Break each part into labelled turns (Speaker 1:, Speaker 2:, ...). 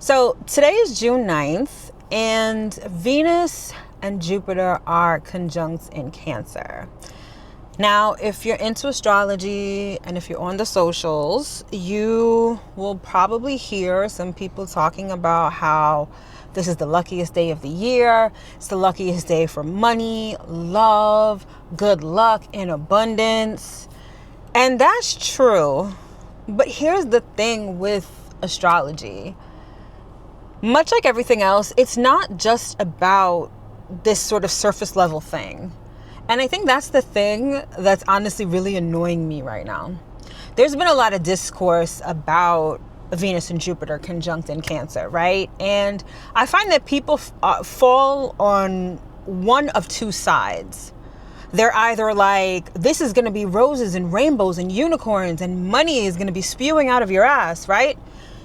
Speaker 1: So today is June 9th, and Venus and Jupiter are conjunct in Cancer. Now, if you're into astrology and if you're on the socials, you will probably hear some people talking about how this is the luckiest day of the year. It's the luckiest day for money, love, good luck, and abundance. And that's true. But here's the thing with astrology. Much like everything else, it's not just about this sort of surface level thing. And I think that's the thing that's honestly really annoying me right now. There's been a lot of discourse about Venus and Jupiter conjunct in Cancer, right? And I find that people fall on one of two sides. They're either like, this is going to be roses and rainbows and unicorns and money is going to be spewing out of your ass, right?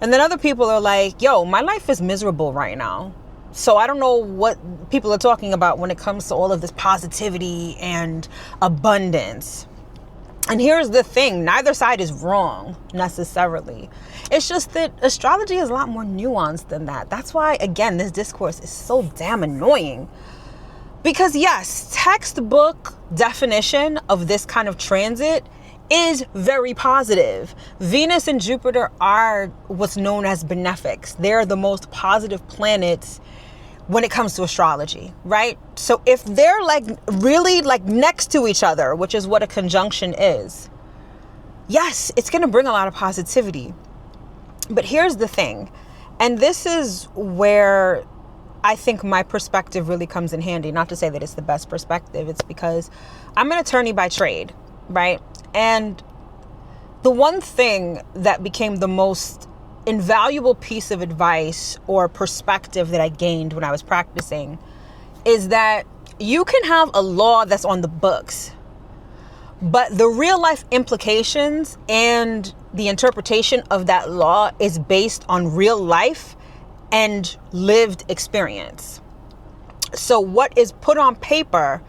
Speaker 1: And then other people are like, yo, my life is miserable right now. So I don't know what people are talking about when it comes to all of this positivity and abundance. And here's the thing, neither side is wrong necessarily. It's just that astrology is a lot more nuanced than that. That's why, again, this discourse is so damn annoying. Because yes, textbook definition of this kind of transit is very positive. Venus and Jupiter are what's known as benefics. They're the most positive planets when it comes to astrology, right? So if they're like really like next to each other, which is what a conjunction is, yes, it's going to bring a lot of positivity. But here's the thing, and this is where I think my perspective really comes in handy. Not to say that it's the best perspective. It's because I'm an attorney by trade, right? And the one thing that became the most invaluable piece of advice or perspective that I gained when I was practicing is that you can have a law that's on the books, but the real life implications and the interpretation of that law is based on real life and lived experience. So what is put on paper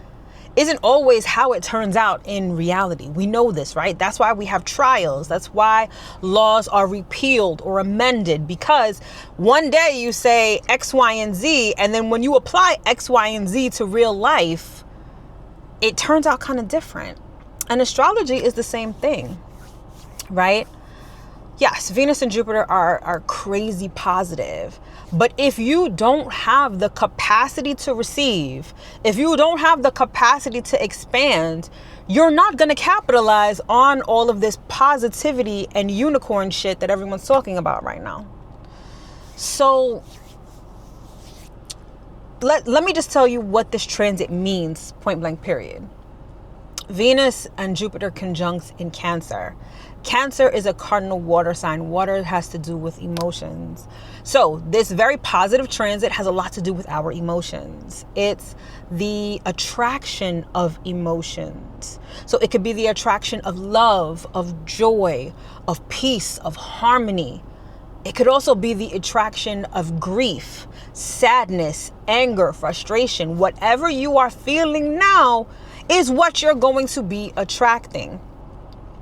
Speaker 1: isn't always how it turns out in reality. We know this, right? That's why we have trials. That's why laws are repealed or amended, because one day you say X, Y, and Z, and then when you apply X, Y, and Z to real life, it turns out kind of different. And astrology is the same thing, right? Yes, Venus and Jupiter are crazy positive. But if you don't have the capacity to receive, if you don't have the capacity to expand, you're not going to capitalize on all of this positivity and unicorn shit that everyone's talking about right now. So let me just tell you what this transit means, point blank period. Venus and Jupiter conjunct in Cancer. Cancer is a cardinal water sign. Water has to do with emotions. So this very positive transit has a lot to do with our emotions. It's the attraction of emotions. So it could be the attraction of love, of joy, of peace, of harmony. It could also be the attraction of grief, sadness, anger, frustration. Whatever you are feeling now is what you're going to be attracting.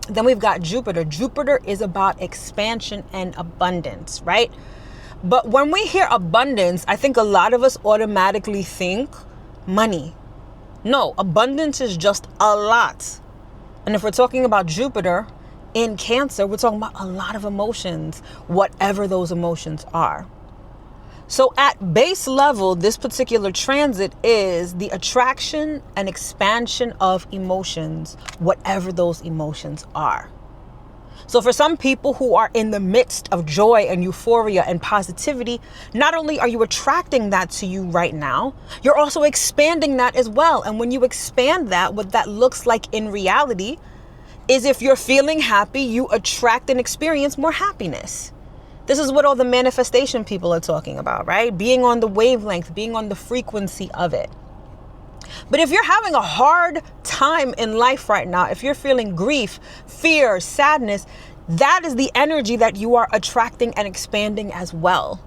Speaker 1: Then we've got Jupiter. Jupiter is about expansion and abundance, right? But when we hear abundance, I think a lot of us automatically think money. No, abundance is just a lot. And if we're talking about Jupiter in Cancer, we're talking about a lot of emotions, whatever those emotions are. So at base level, this particular transit is the attraction and expansion of emotions, whatever those emotions are. So for some people who are in the midst of joy and euphoria and positivity, not only are you attracting that to you right now, you're also expanding that as well. And when you expand that, what that looks like in reality is if you're feeling happy, you attract and experience more happiness. This is what all the manifestation people are talking about, right? Being on the wavelength, being on the frequency of it. But if you're having a hard time in life right now, if you're feeling grief, fear, sadness, that is the energy that you are attracting and expanding as well.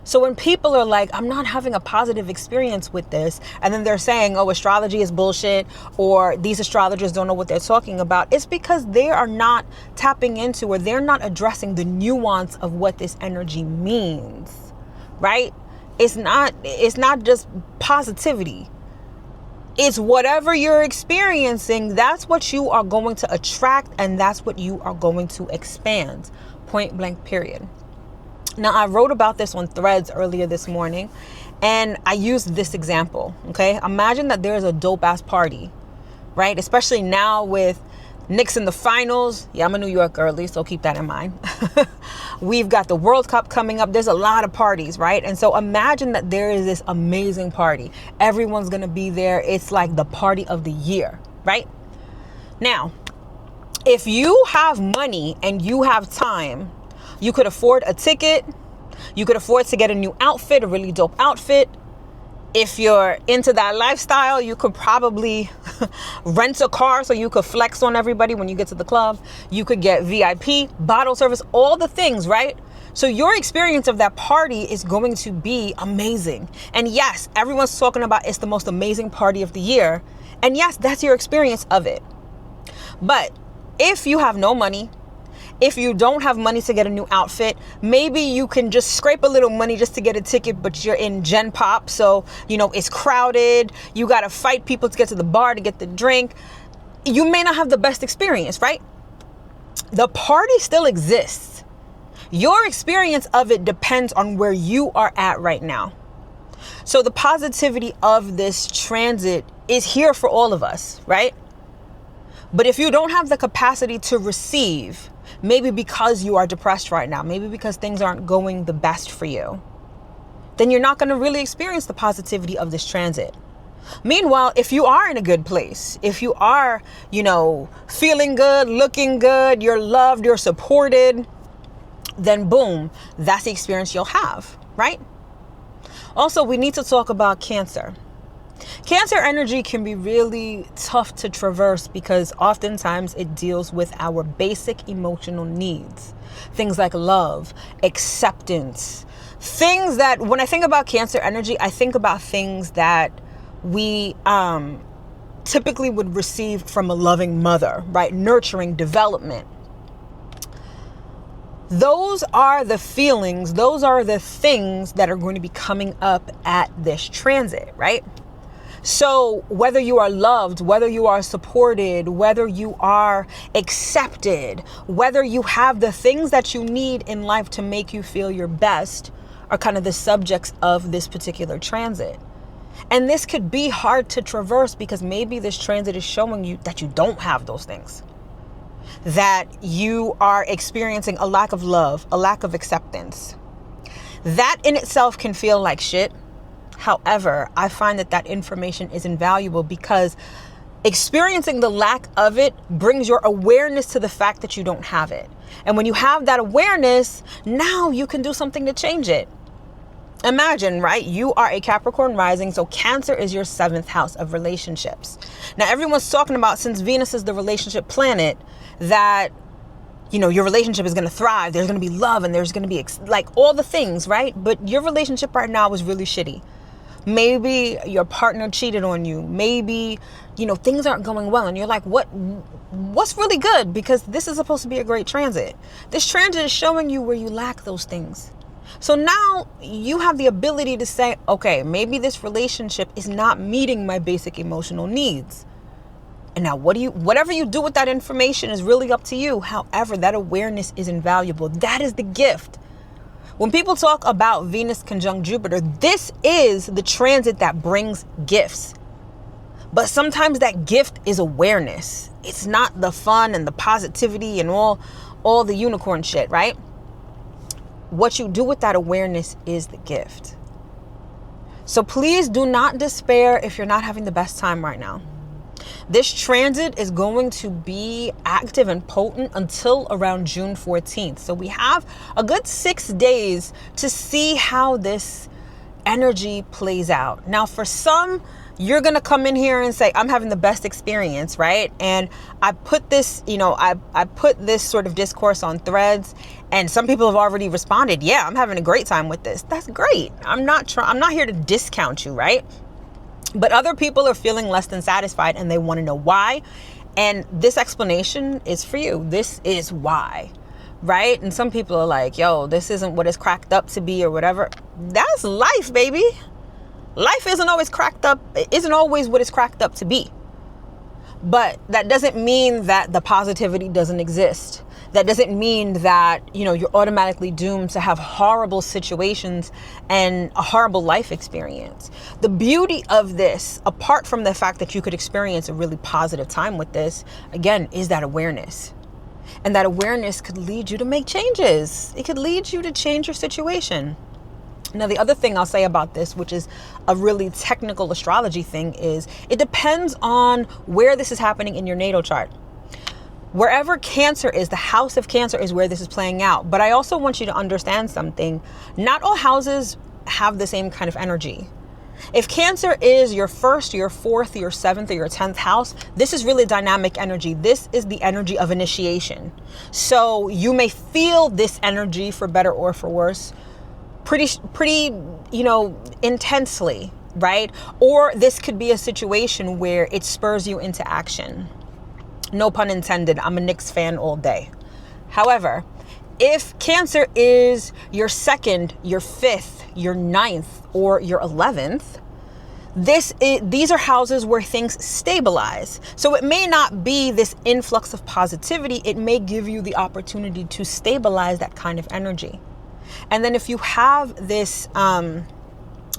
Speaker 1: So when people are like, I'm not having a positive experience with this, and then they're saying, oh, astrology is bullshit, or these astrologers don't know what they're talking about, it's because they are not tapping into, or they're not addressing the nuance of what this energy means. right? It's not just positivity. It's whatever you're experiencing, that's what you are going to attract, and that's what you are going to expand. Point blank, period. Now, I wrote about this on Threads earlier this morning, and I used this example, okay? Imagine that there's a dope-ass party, right? Especially now with Knicks in the finals. Yeah, I'm a New York girly, so keep that in mind. We've got the World Cup coming up. There's a lot of parties, right? And so imagine that there is this amazing party. Everyone's going to be there. It's like the party of the year, right? Now, if you have money and you have time, you could afford a ticket. You could afford to get a new outfit, a really dope outfit. If you're into that lifestyle, you could probably rent a car so you could flex on everybody when you get to the club. You could get VIP, bottle service, all the things, right? So your experience of that party is going to be amazing. And yes, everyone's talking about it's the most amazing party of the year. And yes, that's your experience of it. But if you have no money, if you don't have money to get a new outfit, maybe you can just scrape a little money just to get a ticket, but you're in Gen Pop, so, it's crowded. You got to fight people to get to the bar to get the drink. You may not have the best experience, right? The party still exists. Your experience of it depends on where you are at right now. So the positivity of this transit is here for all of us, right? But if you don't have the capacity to receive, maybe because you are depressed right now, maybe because things aren't going the best for you, then you're not going to really experience the positivity of this transit. Meanwhile, if you are in a good place, if you are, feeling good, looking good, you're loved, you're supported, then boom, that's the experience you'll have, right? Also, we need to talk about Cancer. Cancer energy can be really tough to traverse because oftentimes it deals with our basic emotional needs. Things like love, acceptance, things that when I think about Cancer energy, I think about things that we typically would receive from a loving mother, right? Nurturing, development. Those are the feelings, those are the things that are going to be coming up at this transit, right? So whether you are loved, whether you are supported, whether you are accepted, whether you have the things that you need in life to make you feel your best are kind of the subjects of this particular transit. And this could be hard to traverse because maybe this transit is showing you that you don't have those things, that you are experiencing a lack of love, a lack of acceptance. That in itself can feel like shit. However, I find that information is invaluable because experiencing the lack of it brings your awareness to the fact that you don't have it. And when you have that awareness, now you can do something to change it. Imagine, right? You are a Capricorn rising, so Cancer is your 7th house of relationships. Now, everyone's talking about, since Venus is the relationship planet, that your relationship is going to thrive. There's going to be love and there's going to be like all the things, right? But your relationship right now is really shitty. Maybe your partner cheated on you. Maybe, things aren't going well. And you're like, what's really good? Because this is supposed to be a great transit. This transit is showing you where you lack those things. So now you have the ability to say, okay, maybe this relationship is not meeting my basic emotional needs. And now whatever you do with that information is really up to you. However, that awareness is invaluable. That is the gift. When people talk about Venus conjunct Jupiter, this is the transit that brings gifts. But sometimes that gift is awareness. It's not the fun and the positivity and all the unicorn shit, right? What you do with that awareness is the gift. So please do not despair if you're not having the best time right now. This transit is going to be active and potent until around June 14th. So we have a good 6 days to see how this energy plays out. Now, for some, you're going to come in here and say, I'm having the best experience, right? And I put this, I put this sort of discourse on Threads, and some people have already responded, yeah, I'm having a great time with this. That's great. I'm not here to discount you, right? But other people are feeling less than satisfied and they want to know why. And this explanation is for you. This is why, right? And some people are like, yo, this isn't what it's cracked up to be or whatever. That's life, baby. Life isn't always cracked up. It isn't always what it's cracked up to be. But that doesn't mean that the positivity doesn't exist. That doesn't mean that, you're automatically doomed to have horrible situations and a horrible life experience. The beauty of this, apart from the fact that you could experience a really positive time with this, again, is that awareness. And that awareness could lead you to make changes. It could lead you to change your situation. Now, the other thing I'll say about this, which is a really technical astrology thing, is it depends on where this is happening in your natal chart. Wherever Cancer is, the house of Cancer is where this is playing out. But I also want you to understand something. Not all houses have the same kind of energy. If Cancer is your first, your fourth, your seventh, or your 10th house, this is really dynamic energy. This is the energy of initiation. So you may feel this energy, for better or for worse, pretty, intensely, right? Or this could be a situation where it spurs you into action. No pun intended. I'm a Knicks fan all day. However, if Cancer is your second, your fifth, your ninth, or your 11th, these are houses where things stabilize. So it may not be this influx of positivity. It may give you the opportunity to stabilize that kind of energy. And then if you have this,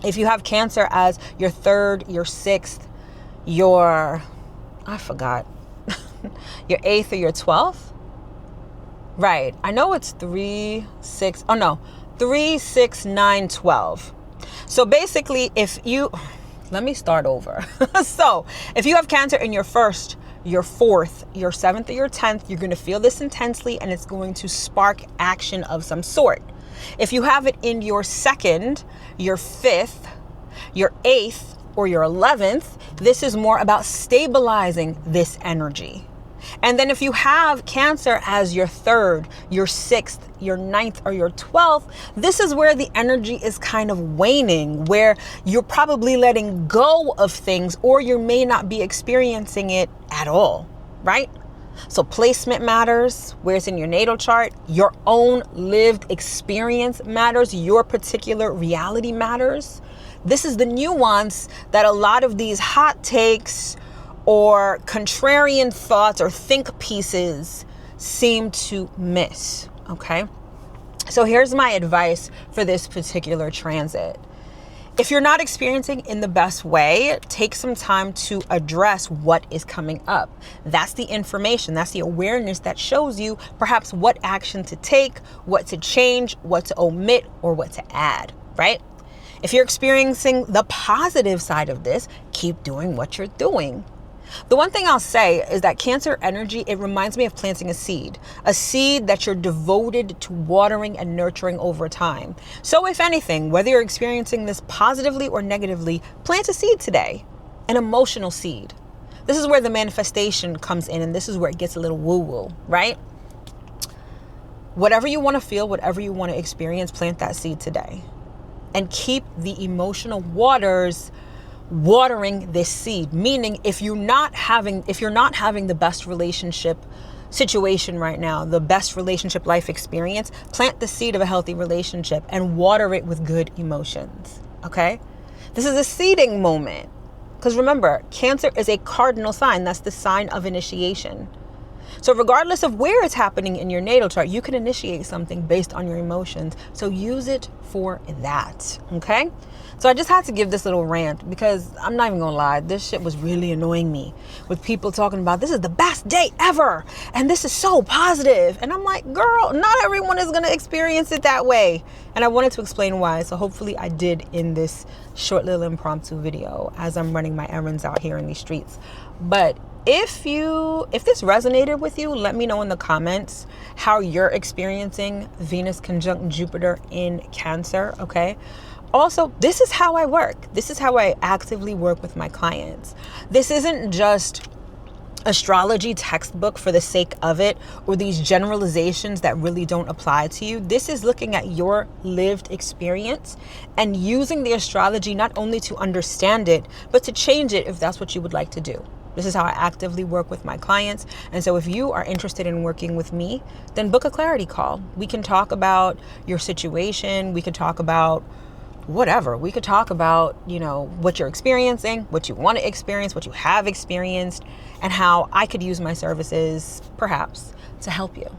Speaker 1: if you have Cancer as your third, your sixth, your 8th or your 12th, right? I know it's 3, 6, 9, 12. So basically, let me start over. So if you have Cancer in your first, your fourth, your 7th, or your 10th, you're going to feel this intensely, and it's going to spark action of some sort. If you have it in your second, your 5th, your 8th, or your 11th, this is more about stabilizing this energy. And then if you have Cancer as your third, your 6th, your 9th, or your 12th, this is where the energy is kind of waning, where you're probably letting go of things, or you may not be experiencing it at all, right? So placement matters, where it's in your natal chart. Your own lived experience matters. Your particular reality matters. This is the nuance that a lot of these hot takes or contrarian thoughts or think pieces seem to miss, okay? So here's my advice for this particular transit. If you're not experiencing in the best way, take some time to address what is coming up. That's the information, that's the awareness that shows you perhaps what action to take, what to change, what to omit, or what to add, right? If you're experiencing the positive side of this, keep doing what you're doing. The one thing I'll say is that Cancer energy, it reminds me of planting a seed that you're devoted to watering and nurturing over time. So if anything, whether you're experiencing this positively or negatively, plant a seed today, an emotional seed. This is where the manifestation comes in, and this is where it gets a little woo-woo, right? Whatever you want to feel, whatever you want to experience, plant that seed today. And keep the emotional waters watering this seed. Meaning, if you're not having the best relationship situation right now, the best relationship life experience, plant the seed of a healthy relationship and water it with good emotions. Okay? This is a seeding moment. Because remember, Cancer is a cardinal sign. That's the sign of initiation. So regardless of where it's happening in your natal chart, you can initiate something based on your emotions. So use it for that. Okay? So I just had to give this little rant because I'm not even gonna lie, this shit was really annoying me with people talking about this is the best day ever and this is so positive. And I'm like, girl, not everyone is gonna experience it that way. And I wanted to explain why. So hopefully I did in this short little impromptu video as I'm running my errands out here in these streets. But if this resonated with you, let me know in the comments how you're experiencing Venus conjunct Jupiter in Cancer, okay? Also, this is how I work. This is how I actively work with my clients. This isn't just astrology textbook for the sake of it, or these generalizations that really don't apply to you. This is looking at your lived experience and using the astrology not only to understand it, but to change it if that's what you would like to do. This is how I actively work with my clients. And so if you are interested in working with me, then book a clarity call. We can talk about your situation. We could talk about whatever. We could talk about, what you're experiencing, what you want to experience, what you have experienced, and how I could use my services, perhaps, to help you.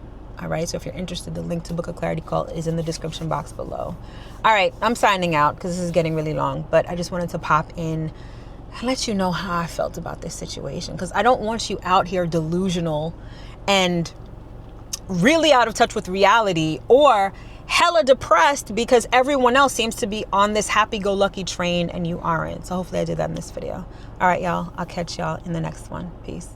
Speaker 1: All right. So if you're interested, the link to book a clarity call is in the description box below. All right. I'm signing out because this is getting really long, but I just wanted to pop in and let you know how I felt about this situation, because I don't want you out here delusional and really out of touch with reality, or hella depressed because everyone else seems to be on this happy-go-lucky train and you aren't. So hopefully I did that in this video. All right, y'all. I'll catch y'all in the next one. Peace.